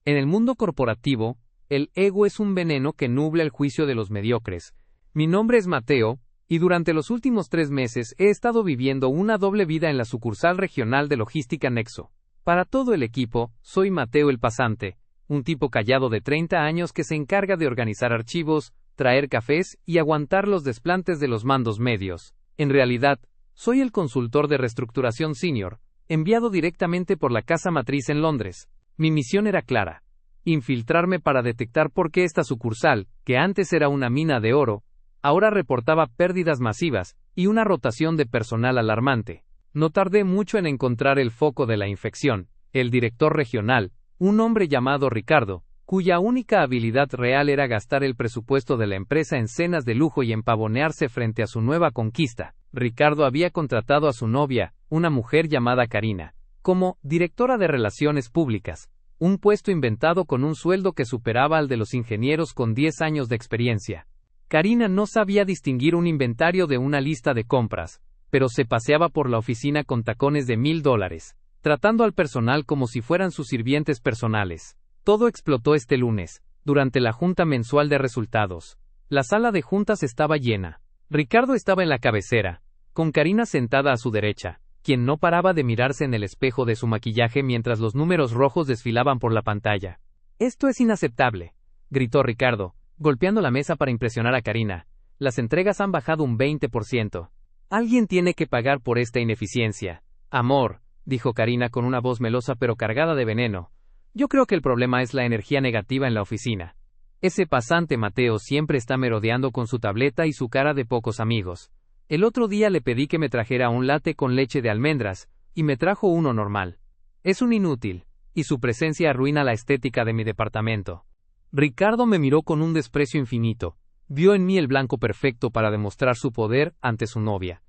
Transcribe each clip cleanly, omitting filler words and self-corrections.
En el mundo corporativo, el ego es un veneno que nubla el juicio de los mediocres. Mi nombre es Mateo, y durante los últimos 3 meses he estado viviendo una doble vida en la sucursal regional de logística Nexo. Para todo el equipo, soy Mateo el pasante, un tipo callado de 30 años que se encarga de organizar archivos, traer cafés y aguantar los desplantes de los mandos medios. En realidad, soy el consultor de reestructuración senior, enviado directamente por la casa matriz en Londres. Mi misión era clara: infiltrarme para detectar por qué esta sucursal, que antes era una mina de oro, ahora reportaba pérdidas masivas y una rotación de personal alarmante. No tardé mucho en encontrar el foco de la infección: el director regional, un hombre llamado Ricardo, cuya única habilidad real era gastar el presupuesto de la empresa en cenas de lujo y empavonearse frente a su nueva conquista. Ricardo había contratado a su novia, una mujer llamada Karina, como directora de relaciones públicas, un puesto inventado con un sueldo que superaba al de los ingenieros con 10 años de experiencia. Karina no sabía distinguir un inventario de una lista de compras, pero se paseaba por la oficina con tacones de $1000, tratando al personal como si fueran sus sirvientes personales. Todo explotó este lunes, durante la junta mensual de resultados. La sala de juntas estaba llena. Ricardo estaba en la cabecera, con Karina sentada a su derecha, quien no paraba de mirarse en el espejo de su maquillaje mientras los números rojos desfilaban por la pantalla. «Esto es inaceptable», gritó Ricardo, golpeando la mesa para impresionar a Karina. «Las entregas han bajado un 20%. Alguien tiene que pagar por esta ineficiencia». «Amor», dijo Karina con una voz melosa pero cargada de veneno, «yo creo que el problema es la energía negativa en la oficina. Ese pasante Mateo siempre está merodeando con su tableta y su cara de pocos amigos. El otro día le pedí que me trajera un latte con leche de almendras, y me trajo uno normal. Es un inútil, y su presencia arruina la estética de mi departamento». Ricardo me miró con un desprecio infinito. Vio en mí el blanco perfecto para demostrar su poder ante su novia.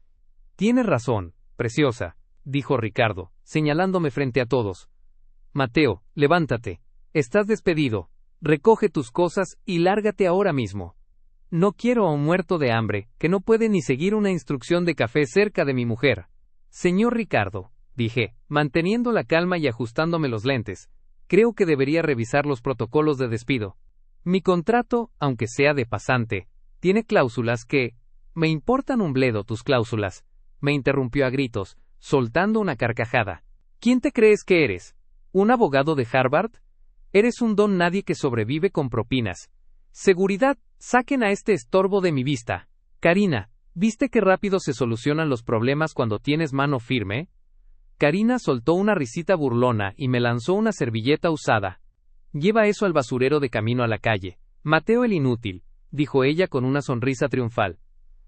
«Tienes razón, preciosa», dijo Ricardo, señalándome frente a todos. «Mateo, levántate. Estás despedido. Recoge tus cosas y lárgate ahora mismo. No quiero a un muerto de hambre, que no puede ni seguir una instrucción de café cerca de mi mujer». «Señor Ricardo», dije, manteniendo la calma y ajustándome los lentes, «creo que debería revisar los protocolos de despido. Mi contrato, aunque sea de pasante, tiene cláusulas que...». «Me importan un bledo tus cláusulas», me interrumpió a gritos, soltando una carcajada. «¿Quién te crees que eres? ¿Un abogado de Harvard? Eres un don nadie que sobrevive con propinas. Seguridad, saquen a este estorbo de mi vista». «Karina, ¿viste qué rápido se solucionan los problemas cuando tienes mano firme?» Karina soltó una risita burlona y me lanzó una servilleta usada. «Lleva eso al basurero de camino a la calle, Mateo el inútil», dijo ella con una sonrisa triunfal.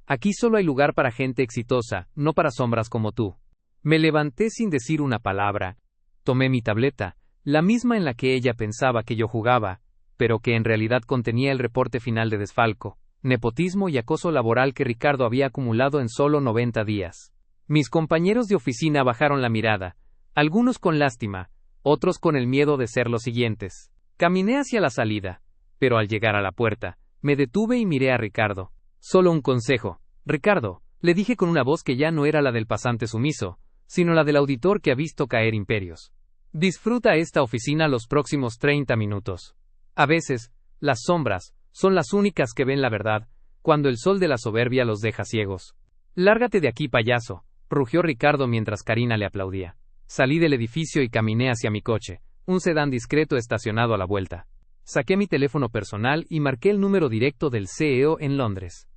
«Aquí solo hay lugar para gente exitosa, no para sombras como tú». Me levanté sin decir una palabra. Tomé mi tableta, la misma en la que ella pensaba que yo jugaba, pero que en realidad contenía el reporte final de desfalco, nepotismo y acoso laboral que Ricardo había acumulado en solo 90 días. Mis compañeros de oficina bajaron la mirada, algunos con lástima, otros con el miedo de ser los siguientes. Caminé hacia la salida, pero al llegar a la puerta, me detuve y miré a Ricardo. «Solo un consejo, Ricardo», le dije con una voz que ya no era la del pasante sumiso, sino la del auditor que ha visto caer imperios. «Disfruta esta oficina los próximos 30 minutos. A veces, las sombras son las únicas que ven la verdad, cuando el sol de la soberbia los deja ciegos». «Lárgate de aquí, payaso», rugió Ricardo mientras Karina le aplaudía. Salí del edificio y caminé hacia mi coche, un sedán discreto estacionado a la vuelta. Saqué mi teléfono personal y marqué el número directo del CEO en Londres.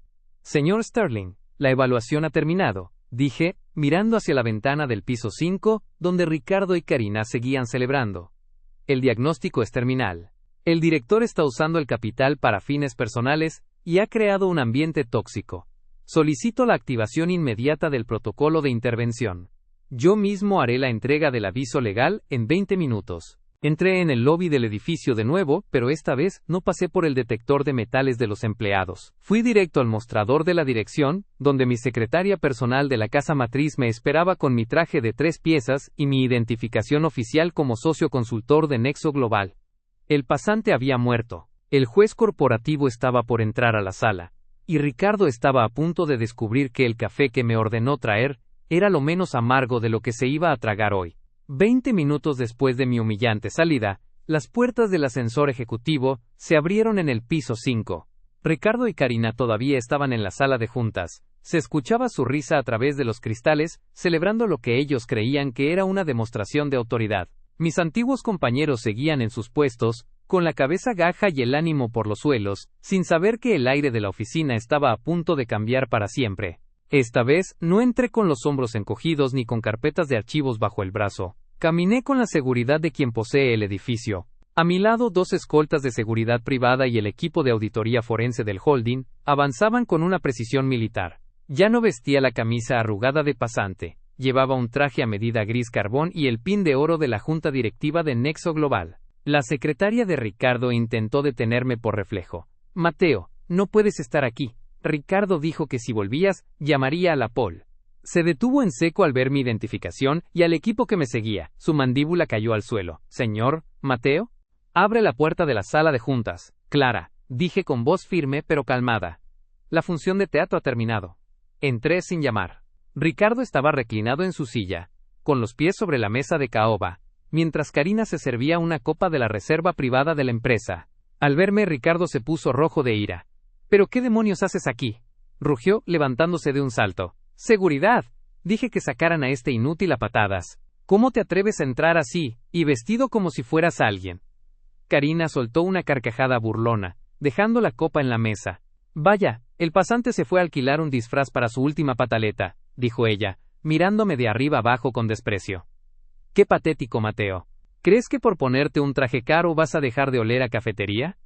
«Señor Sterling, la evaluación ha terminado», dije, mirando hacia la ventana del piso 5, donde Ricardo y Karina seguían celebrando. «El diagnóstico es terminal. El director está usando el capital para fines personales y ha creado un ambiente tóxico. Solicito la activación inmediata del protocolo de intervención. Yo mismo haré la entrega del aviso legal en 20 minutos». Entré en el lobby del edificio de nuevo, pero esta vez no pasé por el detector de metales de los empleados. Fui directo al mostrador de la dirección, donde mi secretaria personal de la casa matriz me esperaba con mi traje de 3 piezas y mi identificación oficial como socio consultor de Nexo Global. El pasante había muerto. El juez corporativo estaba por entrar a la sala, y Ricardo estaba a punto de descubrir que el café que me ordenó traer era lo menos amargo de lo que se iba a tragar hoy. 20 minutos después de mi humillante salida, Las puertas del ascensor ejecutivo se abrieron en el piso 5. Ricardo y Karina todavía estaban en la sala de juntas. Se escuchaba su risa a través de los cristales, celebrando lo que ellos creían que era una demostración de autoridad. Mis antiguos compañeros seguían en sus puestos, con la cabeza gaja y el ánimo por los suelos, sin saber que el aire de la oficina estaba a punto de cambiar para siempre. Esta vez, no entré con los hombros encogidos ni con carpetas de archivos bajo el brazo. Caminé con la seguridad de quien posee el edificio. A mi lado, 2 escoltas de seguridad privada y el equipo de auditoría forense del holding avanzaban con una precisión militar. Ya no vestía la camisa arrugada de pasante. Llevaba un traje a medida gris carbón y el pin de oro de la junta directiva de Nexo Global. La secretaria de Ricardo intentó detenerme por reflejo. Mateo, no puedes estar aquí. Ricardo dijo que si volvías, llamaría a la Pol. Se detuvo en seco al ver mi identificación y al equipo que me seguía. Su mandíbula cayó al suelo. Señor, Mateo. Abre la puerta de la sala de juntas. Clara, dije con voz firme pero calmada. La función de teatro ha terminado. Entré sin llamar. Ricardo estaba reclinado en su silla, con los pies sobre la mesa de caoba, mientras Karina se servía una copa de la reserva privada de la empresa. Al verme, Ricardo se puso rojo de ira. ¿Pero qué demonios haces aquí?, rugió, levantándose de un salto. ¡Seguridad! Dije que sacaran a este inútil a patadas. ¿Cómo te atreves a entrar así, y vestido como si fueras alguien? Karina soltó una carcajada burlona, dejando la copa en la mesa. Vaya, el pasante se fue a alquilar un disfraz para su última pataleta, dijo ella, mirándome de arriba abajo con desprecio. Qué patético, Mateo. ¿Crees que por ponerte un traje caro vas a dejar de oler a cafetería?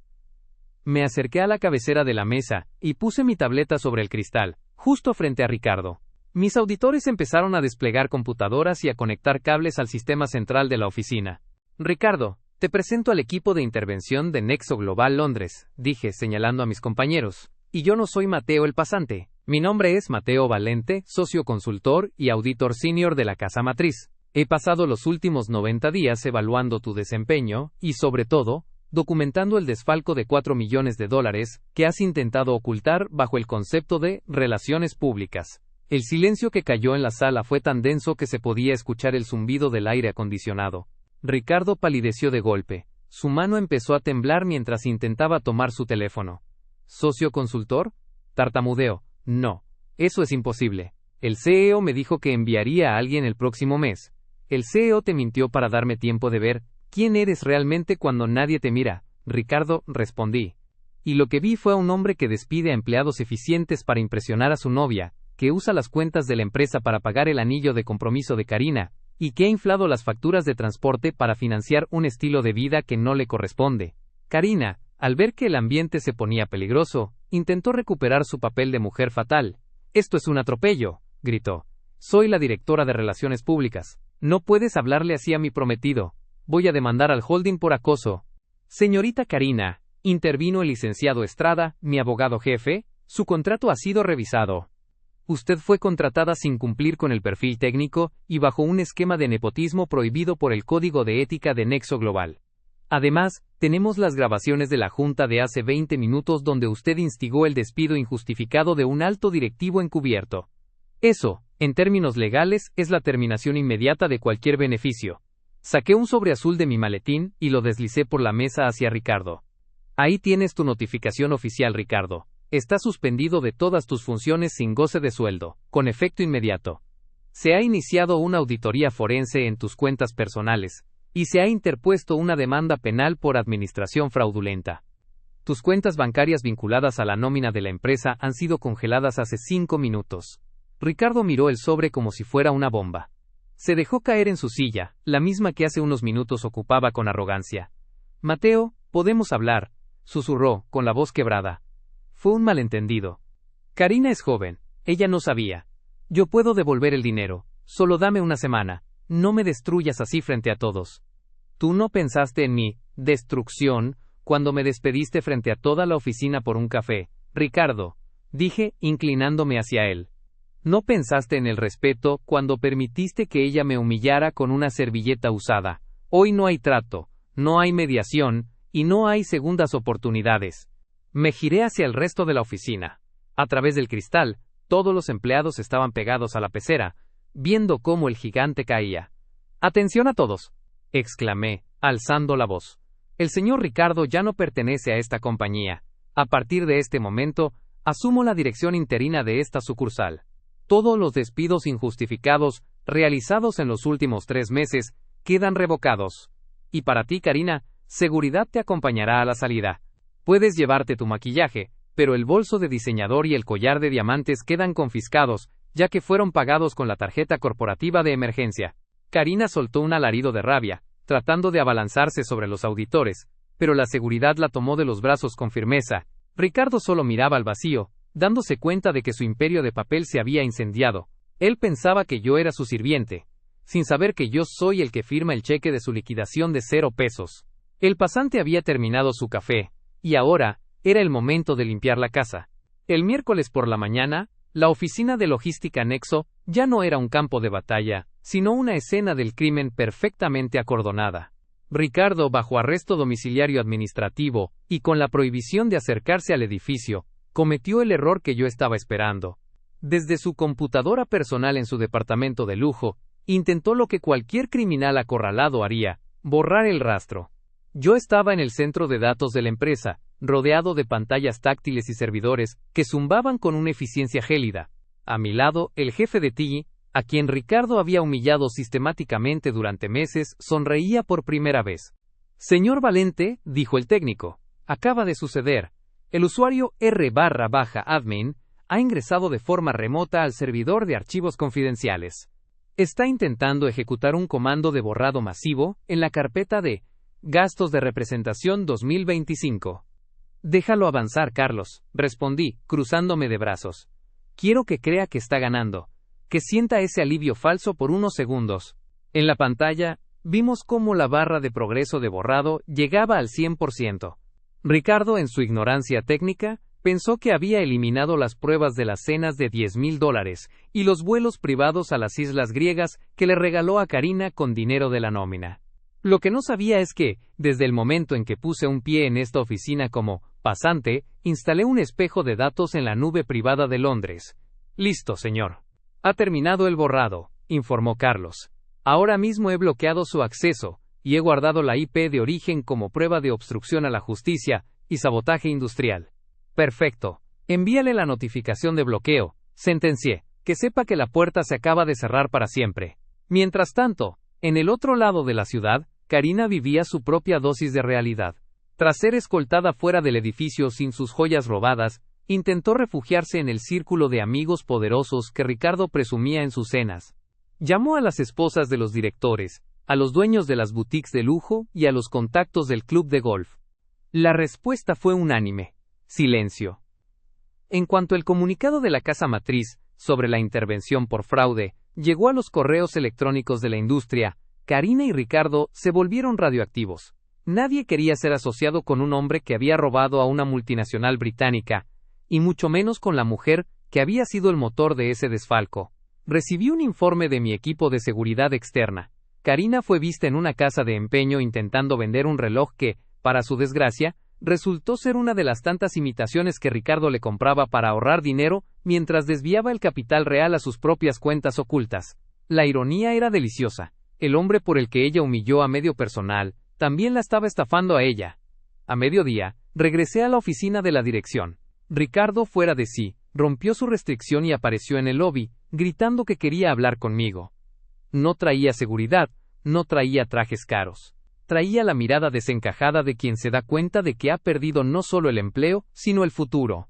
Me acerqué a la cabecera de la mesa, y puse mi tableta sobre el cristal, justo frente a Ricardo. Mis auditores empezaron a desplegar computadoras y a conectar cables al sistema central de la oficina. Ricardo, te presento al equipo de intervención de Nexo Global Londres, dije, señalando a mis compañeros. Y yo no soy Mateo el pasante. Mi nombre es Mateo Valente, socio consultor y auditor senior de la casa matriz. He pasado los últimos 90 días evaluando tu desempeño y, sobre todo, documentando el desfalco de $4 millones que has intentado ocultar bajo el concepto de relaciones públicas. El silencio que cayó en la sala fue tan denso que se podía escuchar el zumbido del aire acondicionado. Ricardo palideció de golpe. Su mano empezó a temblar mientras intentaba tomar su teléfono. ¿Socio consultor? Tartamudeó. No. Eso es imposible. El CEO me dijo que enviaría a alguien el próximo mes. El CEO te mintió para darme tiempo de ver quién eres realmente cuando nadie te mira. Ricardo, respondí. Y lo que vi fue a un hombre que despide a empleados eficientes para impresionar a su novia, que usa las cuentas de la empresa para pagar el anillo de compromiso de Karina, y que ha inflado las facturas de transporte para financiar un estilo de vida que no le corresponde. Karina, al ver que el ambiente se ponía peligroso, intentó recuperar su papel de mujer fatal. «Esto es un atropello», gritó. «Soy la directora de Relaciones Públicas. No puedes hablarle así a mi prometido. Voy a demandar al holding por acoso». «Señorita Karina», intervino el licenciado Estrada, mi abogado jefe, «su contrato ha sido revisado. Usted fue contratada sin cumplir con el perfil técnico y bajo un esquema de nepotismo prohibido por el Código de Ética de Nexo Global. Además, tenemos las grabaciones de la junta de hace 20 minutos donde usted instigó el despido injustificado de un alto directivo encubierto. Eso, en términos legales, es la terminación inmediata de cualquier beneficio». Saqué un sobre azul de mi maletín y lo deslicé por la mesa hacia Ricardo. «Ahí tienes tu notificación oficial, Ricardo. Estás suspendido de todas tus funciones sin goce de sueldo, con efecto inmediato. Se ha iniciado una auditoría forense en tus cuentas personales, y se ha interpuesto una demanda penal por administración fraudulenta. Tus cuentas bancarias vinculadas a la nómina de la empresa han sido congeladas hace 5 minutos. Ricardo miró el sobre como si fuera una bomba. Se dejó caer en su silla, la misma que hace unos minutos ocupaba con arrogancia. «Mateo, podemos hablar», susurró, con la voz quebrada. Fue un malentendido. Karina es joven, ella no sabía. Yo puedo devolver el dinero, solo dame una semana. No me destruyas así frente a todos. Tú no pensaste en mi destrucción cuando me despediste frente a toda la oficina por un café, Ricardo, dije, inclinándome hacia él. No pensaste en el respeto cuando permitiste que ella me humillara con una servilleta usada. Hoy no hay trato, no hay mediación, y no hay segundas oportunidades. Me giré hacia el resto de la oficina. A través del cristal, todos los empleados estaban pegados a la pecera, viendo cómo el gigante caía. «¡Atención a todos!», exclamé, alzando la voz. El señor Ricardo ya no pertenece a esta compañía. A partir de este momento, asumo la dirección interina de esta sucursal. Todos los despidos injustificados, realizados en los últimos 3 meses, quedan revocados. Y para ti, Karina, seguridad te acompañará a la salida. Puedes llevarte tu maquillaje, pero el bolso de diseñador y el collar de diamantes quedan confiscados, ya que fueron pagados con la tarjeta corporativa de emergencia. Karina soltó un alarido de rabia, tratando de abalanzarse sobre los auditores, pero la seguridad la tomó de los brazos con firmeza. Ricardo solo miraba al vacío, dándose cuenta de que su imperio de papel se había incendiado. Él pensaba que yo era su sirviente, sin saber que yo soy el que firma el cheque de su liquidación de 0 pesos. El pasante había terminado su café, y ahora, era el momento de limpiar la casa. El miércoles por la mañana, la oficina de logística Nexo ya no era un campo de batalla, sino una escena del crimen perfectamente acordonada. Ricardo, bajo arresto domiciliario administrativo, y con la prohibición de acercarse al edificio, cometió el error que yo estaba esperando. Desde su computadora personal en su departamento de lujo, intentó lo que cualquier criminal acorralado haría: borrar el rastro. Yo estaba en el centro de datos de la empresa, rodeado de pantallas táctiles y servidores que zumbaban con una eficiencia gélida. A mi lado, el jefe de TI, a quien Ricardo había humillado sistemáticamente durante meses, sonreía por primera vez. Señor Valente, dijo el técnico, acaba de suceder. El usuario R/admin ha ingresado de forma remota al servidor de archivos confidenciales. Está intentando ejecutar un comando de borrado masivo en la carpeta de Gastos de representación 2025. Déjalo avanzar, Carlos, respondí, cruzándome de brazos. Quiero que crea que está ganando, que sienta ese alivio falso por unos segundos. En la pantalla, vimos cómo la barra de progreso de borrado llegaba al 100%. Ricardo, en su ignorancia técnica, pensó que había eliminado las pruebas de las cenas de $10,000 y los vuelos privados a las islas griegas que le regaló a Karina con dinero de la nómina. Lo que no sabía es que, desde el momento en que puse un pie en esta oficina como pasante, instalé un espejo de datos en la nube privada de Londres. Listo, señor. Ha terminado el borrado, informó Carlos. Ahora mismo he bloqueado su acceso, y he guardado la IP de origen como prueba de obstrucción a la justicia y sabotaje industrial. Perfecto. Envíale la notificación de bloqueo, sentencié, que sepa que la puerta se acaba de cerrar para siempre. Mientras tanto, en el otro lado de la ciudad, Karina vivía su propia dosis de realidad. Tras ser escoltada fuera del edificio sin sus joyas robadas, intentó refugiarse en el círculo de amigos poderosos que Ricardo presumía en sus cenas. Llamó a las esposas de los directores, a los dueños de las boutiques de lujo y a los contactos del club de golf. La respuesta fue unánime: silencio. En cuanto el comunicado de la casa matriz sobre la intervención por fraude llegó a los correos electrónicos de la industria, Karina y Ricardo se volvieron radioactivos. Nadie quería ser asociado con un hombre que había robado a una multinacional británica, y mucho menos con la mujer que había sido el motor de ese desfalco. Recibí un informe de mi equipo de seguridad externa. Karina fue vista en una casa de empeño intentando vender un reloj que, para su desgracia, resultó ser una de las tantas imitaciones que Ricardo le compraba para ahorrar dinero mientras desviaba el capital real a sus propias cuentas ocultas. La ironía era deliciosa. El hombre por el que ella humilló a medio personal, también la estaba estafando a ella. A mediodía, regresé a la oficina de la dirección. Ricardo, fuera de sí, rompió su restricción y apareció en el lobby, gritando que quería hablar conmigo. No traía seguridad, no traía trajes caros. Traía la mirada desencajada de quien se da cuenta de que ha perdido no solo el empleo, sino el futuro.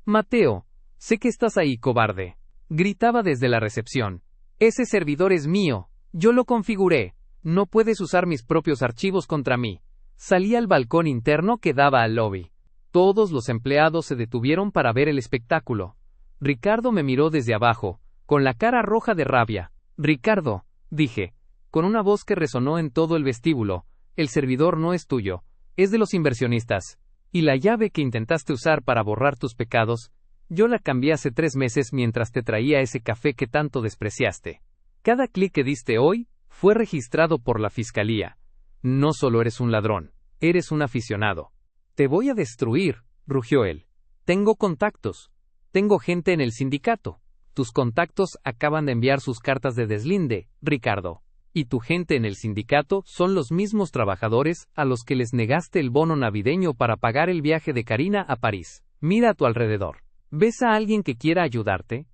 Mateo, sé que estás ahí, cobarde. Gritaba desde la recepción. Ese servidor es mío. Yo lo configuré. No puedes usar mis propios archivos contra mí. Salí al balcón interno que daba al lobby. Todos los empleados se detuvieron para ver el espectáculo. Ricardo me miró desde abajo, con la cara roja de rabia. Ricardo, dije, con una voz que resonó en todo el vestíbulo, el servidor no es tuyo, es de los inversionistas. Y la llave que intentaste usar para borrar tus pecados, yo la cambié hace 3 meses mientras te traía ese café que tanto despreciaste. Cada clic que diste hoy fue registrado por la fiscalía. No solo eres un ladrón, eres un aficionado. Te voy a destruir, rugió él. Tengo contactos. Tengo gente en el sindicato. Tus contactos acaban de enviar sus cartas de deslinde, Ricardo. Y tu gente en el sindicato son los mismos trabajadores a los que les negaste el bono navideño para pagar el viaje de Karina a París. Mira a tu alrededor. ¿Ves a alguien que quiera ayudarte?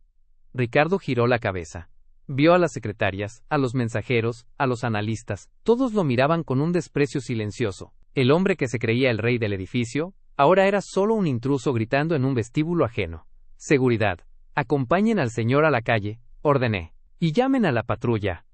Ricardo giró la cabeza. Vio a las secretarias, a los mensajeros, a los analistas. Todos lo miraban con un desprecio silencioso. El hombre que se creía el rey del edificio, ahora era solo un intruso gritando en un vestíbulo ajeno. Seguridad. Acompañen al señor a la calle, ordené. Y llamen a la patrulla.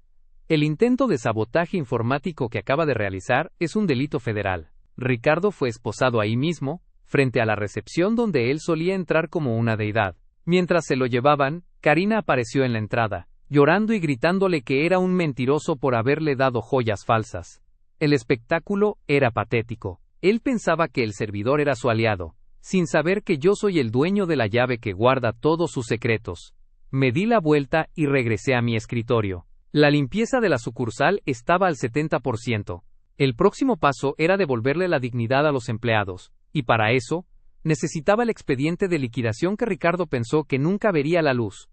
El intento de sabotaje informático que acaba de realizar es un delito federal. Ricardo fue esposado ahí mismo, frente a la recepción donde él solía entrar como una deidad. Mientras se lo llevaban, Karina apareció en la entrada, llorando y gritándole que era un mentiroso por haberle dado joyas falsas. El espectáculo era patético. Él pensaba que el servidor era su aliado, sin saber que yo soy el dueño de la llave que guarda todos sus secretos. Me di la vuelta y regresé a mi escritorio. La limpieza de la sucursal estaba al 70%. El próximo paso era devolverle la dignidad a los empleados, y para eso, necesitaba el expediente de liquidación que Ricardo pensó que nunca vería la luz.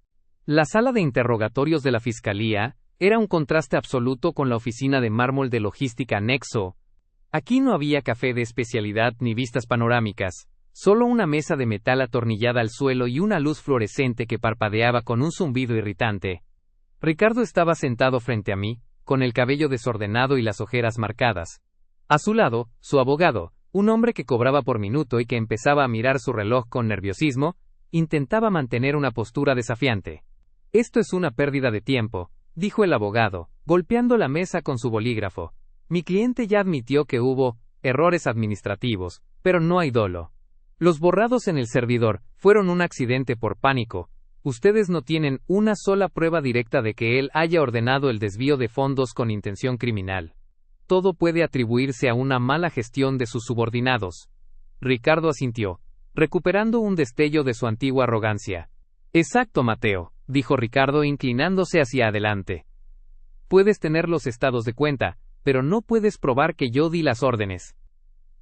La sala de interrogatorios de la fiscalía era un contraste absoluto con la oficina de mármol de logística Nexo. Aquí no había café de especialidad ni vistas panorámicas, solo una mesa de metal atornillada al suelo y una luz fluorescente que parpadeaba con un zumbido irritante. Ricardo estaba sentado frente a mí, con el cabello desordenado y las ojeras marcadas. A su lado, su abogado, un hombre que cobraba por minuto y que empezaba a mirar su reloj con nerviosismo, intentaba mantener una postura desafiante. Esto es una pérdida de tiempo, dijo el abogado, golpeando la mesa con su bolígrafo. Mi cliente ya admitió que hubo errores administrativos, pero no hay dolo. Los borrados en el servidor fueron un accidente por pánico. Ustedes no tienen una sola prueba directa de que él haya ordenado el desvío de fondos con intención criminal. Todo puede atribuirse a una mala gestión de sus subordinados. Ricardo asintió, recuperando un destello de su antigua arrogancia. Exacto, Mateo, dijo Ricardo inclinándose hacia adelante. Puedes tener los estados de cuenta, pero no puedes probar que yo di las órdenes.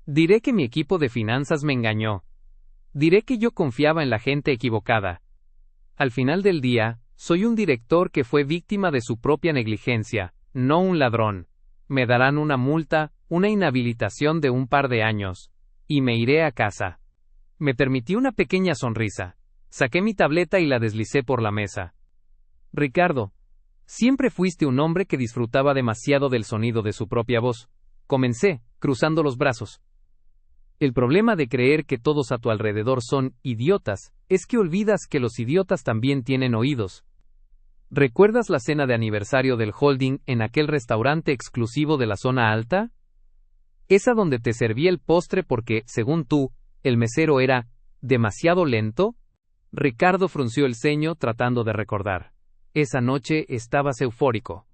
Diré que mi equipo de finanzas me engañó. Diré que yo confiaba en la gente equivocada. Al final del día, soy un director que fue víctima de su propia negligencia, no un ladrón. Me darán una multa, una inhabilitación de un par de años, y me iré a casa. Me permití una pequeña sonrisa. Saqué mi tableta y la deslicé por la mesa. Ricardo, siempre fuiste un hombre que disfrutaba demasiado del sonido de su propia voz. Comencé, cruzando los brazos. El problema de creer que todos a tu alrededor son idiotas, es que olvidas que los idiotas también tienen oídos. ¿Recuerdas la cena de aniversario del holding en aquel restaurante exclusivo de la zona alta? Esa donde te serví el postre porque, según tú, el mesero era demasiado lento. Ricardo frunció el ceño tratando de recordar. Esa noche estabas eufórico.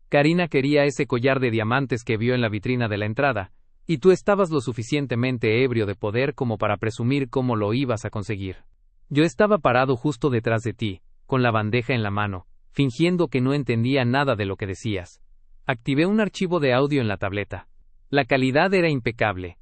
Karina quería ese collar de diamantes que vio en la vitrina de la entrada, y tú estabas lo suficientemente ebrio de poder como para presumir cómo lo ibas a conseguir. Yo estaba parado justo detrás de ti, con la bandeja en la mano, fingiendo que no entendía nada de lo que decías. Activé un archivo de audio en la tableta. La calidad era impecable.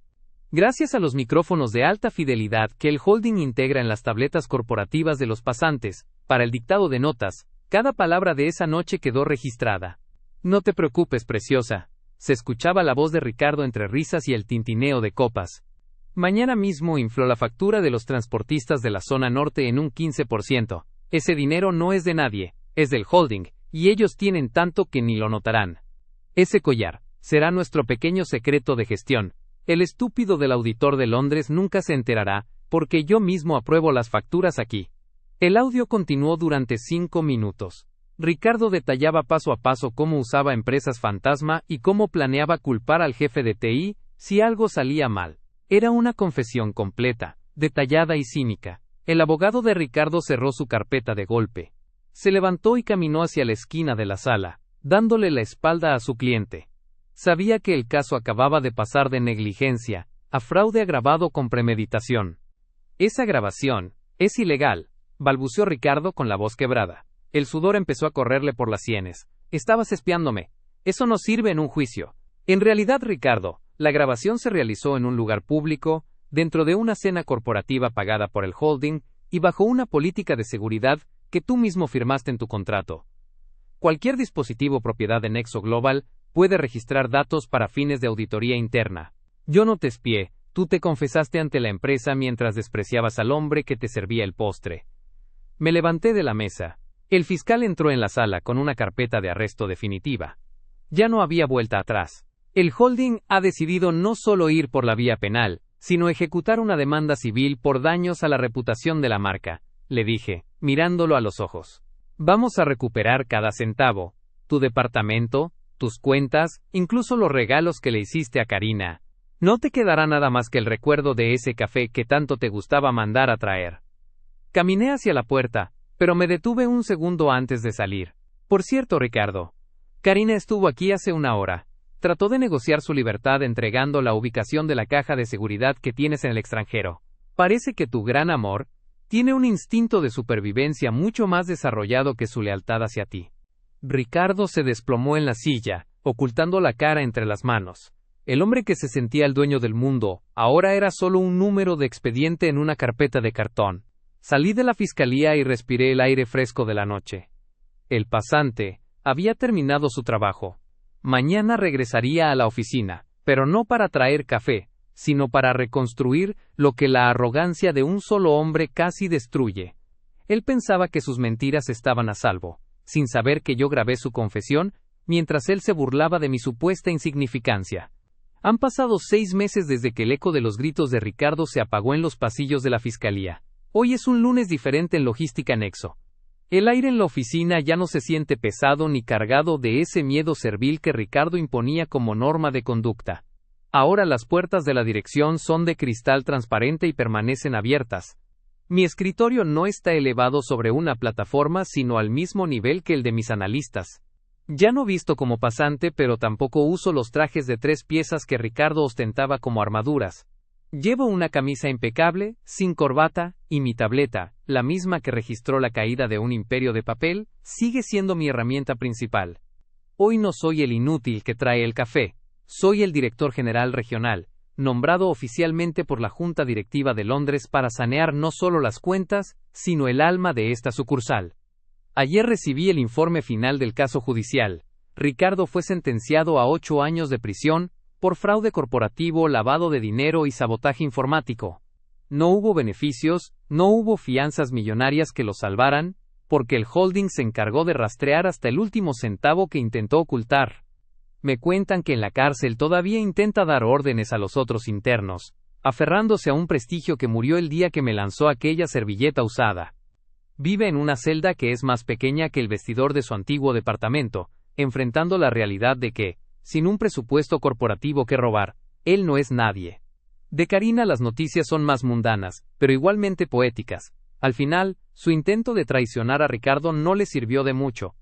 Gracias a los micrófonos de alta fidelidad que el holding integra en las tabletas corporativas de los pasantes, para el dictado de notas, cada palabra de esa noche quedó registrada. No te preocupes, preciosa. Se escuchaba la voz de Ricardo entre risas y el tintineo de copas. Mañana mismo infló la factura de los transportistas de la zona norte en un 15%. Ese dinero no es de nadie, es del holding, y ellos tienen tanto que ni lo notarán. Ese collar será nuestro pequeño secreto de gestión. El estúpido del auditor de Londres nunca se enterará, porque yo mismo apruebo las facturas aquí. El audio continuó durante 5 minutos. Ricardo detallaba paso a paso cómo usaba empresas fantasma y cómo planeaba culpar al jefe de TI si algo salía mal. Era una confesión completa, detallada y cínica. El abogado de Ricardo cerró su carpeta de golpe. Se levantó y caminó hacia la esquina de la sala, dándole la espalda a su cliente. Sabía que el caso acababa de pasar de negligencia a fraude agravado con premeditación. Esa grabación es ilegal, balbuceó Ricardo con la voz quebrada. El sudor empezó a correrle por las sienes. Estabas espiándome. Eso no sirve en un juicio. En realidad, Ricardo, la grabación se realizó en un lugar público, dentro de una cena corporativa pagada por el holding, y bajo una política de seguridad que tú mismo firmaste en tu contrato. cualquier dispositivo propiedad de Nexo Global puede registrar datos para fines de auditoría interna. Yo no te espié, tú te confesaste ante la empresa mientras despreciabas al hombre que te servía el postre. Me levanté de la mesa. El fiscal entró en la sala con una carpeta de arresto definitiva. Ya no había vuelta atrás. El holding ha decidido no solo ir por la vía penal, sino ejecutar una demanda civil por daños a la reputación de la marca, le dije, mirándolo a los ojos. Vamos a recuperar cada centavo, tu departamento, tus cuentas, incluso los regalos que le hiciste a Karina. No te quedará nada más que el recuerdo de ese café que tanto te gustaba mandar a traer. Caminé hacia la puerta, pero me detuve un segundo antes de salir. Por cierto, Ricardo, Karina estuvo aquí hace una hora. Trató de negociar su libertad entregando la ubicación de la caja de seguridad que tienes en el extranjero. Parece que tu gran amor tiene un instinto de supervivencia mucho más desarrollado que su lealtad hacia ti. Ricardo se desplomó en la silla, ocultando la cara entre las manos. El hombre que se sentía el dueño del mundo, ahora era solo un número de expediente en una carpeta de cartón. Salí de la fiscalía y respiré el aire fresco de la noche. El pasante había terminado su trabajo. Mañana regresaría a la oficina, pero no para traer café, sino para reconstruir lo que la arrogancia de un solo hombre casi destruye. Él pensaba que sus mentiras estaban a salvo, sin saber que yo grabé su confesión, mientras él se burlaba de mi supuesta insignificancia. Han pasado 6 meses desde que el eco de los gritos de Ricardo se apagó en los pasillos de la fiscalía. Hoy es un lunes diferente en Logística Nexo. El aire en la oficina ya no se siente pesado ni cargado de ese miedo servil que Ricardo imponía como norma de conducta. Ahora las puertas de la dirección son de cristal transparente y permanecen abiertas. Mi escritorio no está elevado sobre una plataforma sino al mismo nivel que el de mis analistas. Ya no visto como pasante, pero tampoco uso los trajes de 3 piezas que Ricardo ostentaba como armaduras. Llevo una camisa impecable, sin corbata, y mi tableta, la misma que registró la caída de un imperio de papel, sigue siendo mi herramienta principal. Hoy no soy el inútil que trae el café, soy el director general regional, nombrado oficialmente por la Junta Directiva de Londres para sanear no solo las cuentas, sino el alma de esta sucursal. Ayer recibí el informe final del caso judicial. Ricardo fue sentenciado a 8 años de prisión, por fraude corporativo, lavado de dinero y sabotaje informático. No hubo beneficios, no hubo fianzas millonarias que lo salvaran, porque el holding se encargó de rastrear hasta el último centavo que intentó ocultar. Me cuentan que en la cárcel todavía intenta dar órdenes a los otros internos, aferrándose a un prestigio que murió el día que me lanzó aquella servilleta usada. Vive en una celda que es más pequeña que el vestidor de su antiguo departamento, enfrentando la realidad de que, sin un presupuesto corporativo que robar, él no es nadie. De Karina las noticias son más mundanas, pero igualmente poéticas. Al final, su intento de traicionar a Ricardo no le sirvió de mucho.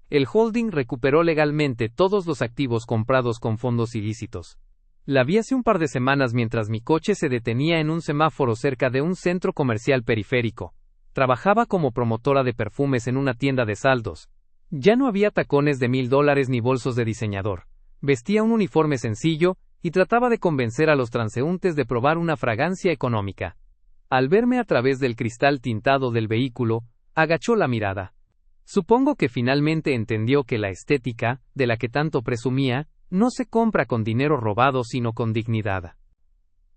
El holding recuperó legalmente todos los activos comprados con fondos ilícitos. La vi hace un par de semanas mientras mi coche se detenía en un semáforo cerca de un centro comercial periférico. Trabajaba como promotora de perfumes en una tienda de saldos. Ya no había tacones de $1000 ni bolsos de diseñador. Vestía un uniforme sencillo, y trataba de convencer a los transeúntes de probar una fragancia económica. Al verme a través del cristal tintado del vehículo, agachó la mirada. Supongo que finalmente entendió que la estética, de la que tanto presumía, no se compra con dinero robado sino con dignidad.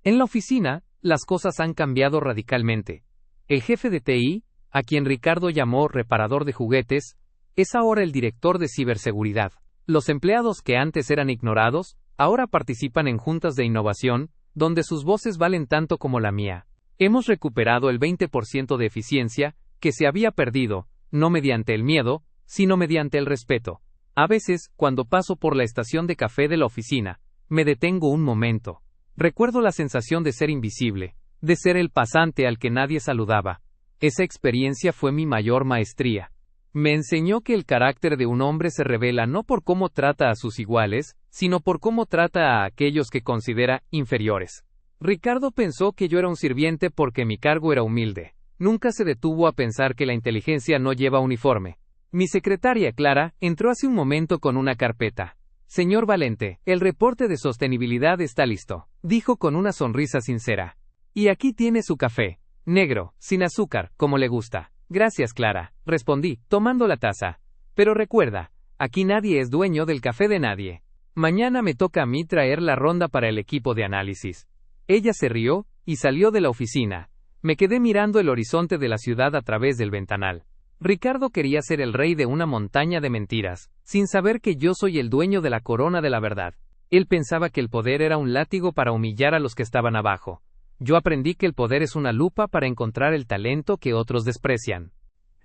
En la oficina, las cosas han cambiado radicalmente. El jefe de TI, a quien Ricardo llamó reparador de juguetes, es ahora el director de ciberseguridad. Los empleados que antes eran ignorados, ahora participan en juntas de innovación, donde sus voces valen tanto como la mía. Hemos recuperado el 20% de eficiencia, que se había perdido, no mediante el miedo, sino mediante el respeto. A veces, cuando paso por la estación de café de la oficina, me detengo un momento. Recuerdo la sensación de ser invisible, de ser el pasante al que nadie saludaba. Esa experiencia fue mi mayor maestría. Me enseñó que el carácter de un hombre se revela no por cómo trata a sus iguales, sino por cómo trata a aquellos que considera inferiores. Ricardo pensó que yo era un sirviente porque mi cargo era humilde. Nunca se detuvo a pensar que la inteligencia no lleva uniforme. Mi secretaria Clara entró hace un momento con una carpeta. Señor Valente, el reporte de sostenibilidad está listo, dijo con una sonrisa sincera. Y aquí tiene su café, negro, sin azúcar, como le gusta. Gracias, Clara, respondí, tomando la taza. Pero recuerda, aquí nadie es dueño del café de nadie. Mañana me toca a mí traer la ronda para el equipo de análisis. Ella se rió y salió de la oficina. Me quedé mirando el horizonte de la ciudad a través del ventanal. Ricardo quería ser el rey de una montaña de mentiras, sin saber que yo soy el dueño de la corona de la verdad. Él pensaba que el poder era un látigo para humillar a los que estaban abajo. Yo aprendí que el poder es una lupa para encontrar el talento que otros desprecian.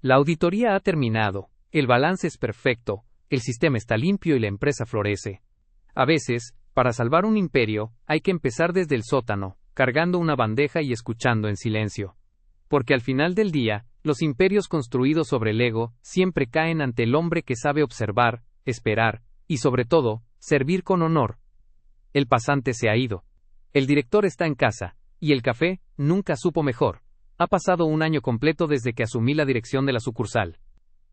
La auditoría ha terminado, el balance es perfecto, el sistema está limpio y la empresa florece. A veces, para salvar un imperio, hay que empezar desde el sótano, cargando una bandeja y escuchando en silencio. Porque al final del día, los imperios construidos sobre el ego siempre caen ante el hombre que sabe observar, esperar, y sobre todo, servir con honor. El pasante se ha ido. El director está en casa, y el café nunca supo mejor. Ha pasado un año completo desde que asumí la dirección de la sucursal.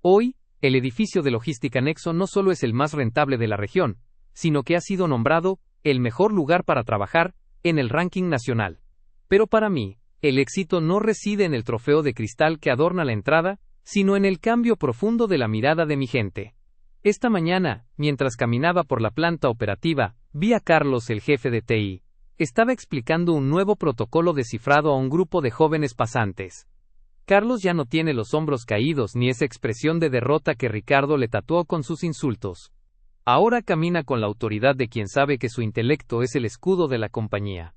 Hoy, el edificio de logística Nexo no solo es el más rentable de la región, sino que ha sido nombrado el mejor lugar para trabajar en el ranking nacional. Pero para mí, el éxito no reside en el trofeo de cristal que adorna la entrada, sino en el cambio profundo de la mirada de mi gente. Esta mañana, mientras caminaba por la planta operativa, vi a Carlos, el jefe de TI. Estaba explicando un nuevo protocolo de cifrado a un grupo de jóvenes pasantes. Carlos ya no tiene los hombros caídos ni esa expresión de derrota que Ricardo le tatuó con sus insultos. Ahora camina con la autoridad de quien sabe que su intelecto es el escudo de la compañía.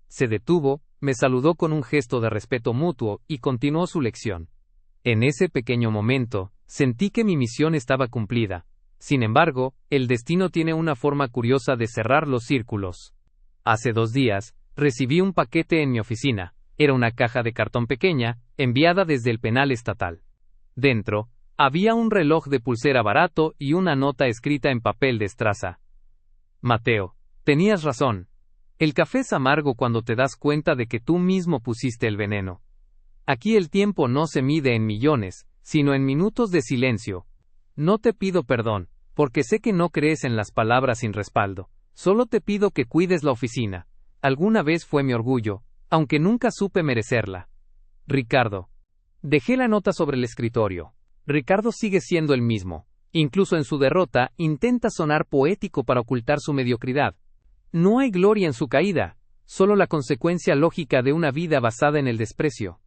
Se detuvo, me saludó con un gesto de respeto mutuo y continuó su lección. En ese pequeño momento, sentí que mi misión estaba cumplida. Sin embargo, el destino tiene una forma curiosa de cerrar los círculos. Hace 2 días, recibí un paquete en mi oficina. Era una caja de cartón pequeña, enviada desde el penal estatal. Dentro, había un reloj de pulsera barato y una nota escrita en papel de estraza. Mateo, tenías razón. El café es amargo cuando te das cuenta de que tú mismo pusiste el veneno. Aquí el tiempo no se mide en millones, sino en minutos de silencio. No te pido perdón, porque sé que no crees en las palabras sin respaldo. Solo te pido que cuides la oficina. Alguna vez fue mi orgullo, aunque nunca supe merecerla. Ricardo. Dejé la nota sobre el escritorio. Ricardo sigue siendo el mismo. Incluso en su derrota, intenta sonar poético para ocultar su mediocridad. No hay gloria en su caída, solo la consecuencia lógica de una vida basada en el desprecio.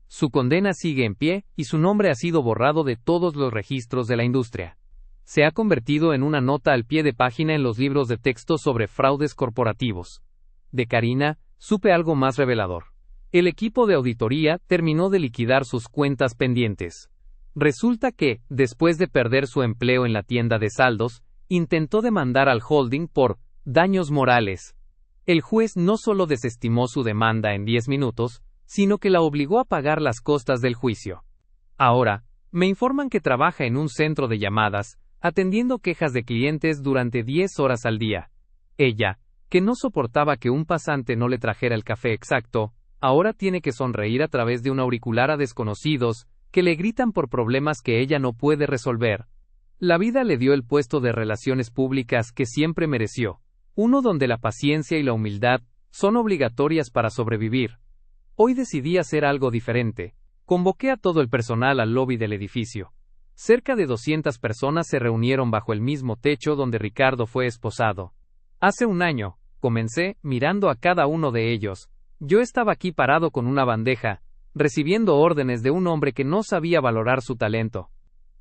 Su condena sigue en pie, y su nombre ha sido borrado de todos los registros de la industria. Se ha convertido en una nota al pie de página en los libros de texto sobre fraudes corporativos. De Karina, supe algo más revelador. El equipo de auditoría terminó de liquidar sus cuentas pendientes. Resulta que, después de perder su empleo en la tienda de saldos, intentó demandar al holding por daños morales. El juez no solo desestimó su demanda en 10 minutos, sino que la obligó a pagar las costas del juicio. Ahora, me informan que trabaja en un centro de llamadas, atendiendo quejas de clientes durante 10 horas al día. Ella, que no soportaba que un pasante no le trajera el café exacto, ahora tiene que sonreír a través de un auricular a desconocidos, que le gritan por problemas que ella no puede resolver. La vida le dio el puesto de relaciones públicas que siempre mereció, uno donde la paciencia y la humildad son obligatorias para sobrevivir. Hoy decidí hacer algo diferente. Convoqué a todo el personal al lobby del edificio. Cerca de 200 personas se reunieron bajo el mismo techo donde Ricardo fue esposado. Hace un año, comencé mirando a cada uno de ellos. Yo estaba aquí parado con una bandeja, recibiendo órdenes de un hombre que no sabía valorar su talento.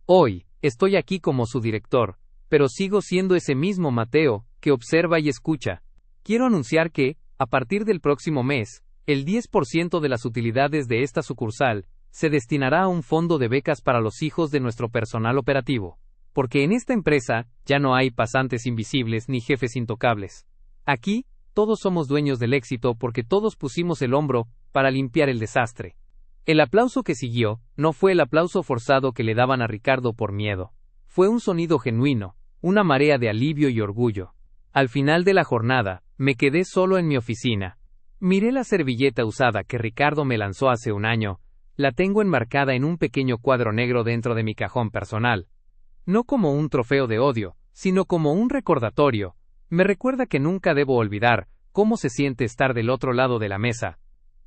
Hoy, estoy aquí como su director, pero sigo siendo ese mismo Mateo, que observa y escucha. Quiero anunciar que, a partir del próximo mes, el 10% de las utilidades de esta sucursal se destinará a un fondo de becas para los hijos de nuestro personal operativo. Porque en esta empresa ya no hay pasantes invisibles ni jefes intocables. Aquí, todos somos dueños del éxito porque todos pusimos el hombro para limpiar el desastre. El aplauso que siguió no fue el aplauso forzado que le daban a Ricardo por miedo. Fue un sonido genuino, una marea de alivio y orgullo. Al final de la jornada, me quedé solo en mi oficina. Miré la servilleta usada que Ricardo me lanzó hace un año. La tengo enmarcada en un pequeño cuadro negro dentro de mi cajón personal. No como un trofeo de odio, sino como un recordatorio. Me recuerda que nunca debo olvidar cómo se siente estar del otro lado de la mesa.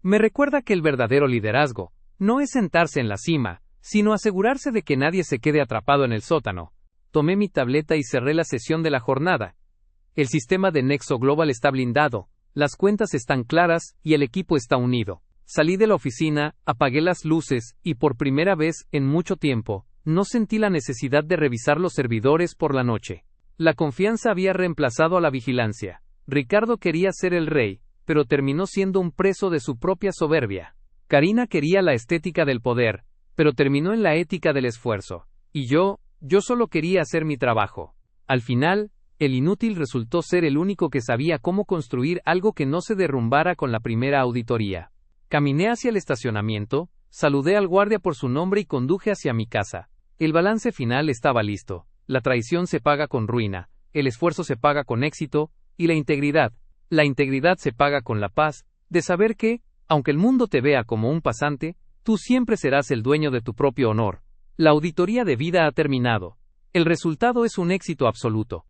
Me recuerda que el verdadero liderazgo no es sentarse en la cima, sino asegurarse de que nadie se quede atrapado en el sótano. tomé mi tableta y cerré la sesión de la jornada. El sistema de Nexo Global está blindado, las cuentas están claras y el equipo está unido. Salí de la oficina, apagué las luces y por primera vez en mucho tiempo, no sentí la necesidad de revisar los servidores por la noche. La confianza había reemplazado a la vigilancia. Ricardo quería ser el rey, pero terminó siendo un preso de su propia soberbia. Karina quería la estética del poder, pero terminó en la ética del esfuerzo. Y yo solo quería hacer mi trabajo. Al final, el inútil resultó ser el único que sabía cómo construir algo que no se derrumbara con la primera auditoría. Caminé hacia el estacionamiento, saludé al guardia por su nombre y conduje hacia mi casa. El balance final estaba listo. La traición se paga con ruina, el esfuerzo se paga con éxito, y la integridad se paga con la paz, de saber que, aunque el mundo te vea como un pasante, tú siempre serás el dueño de tu propio honor. La auditoría de vida ha terminado. El resultado es un éxito absoluto.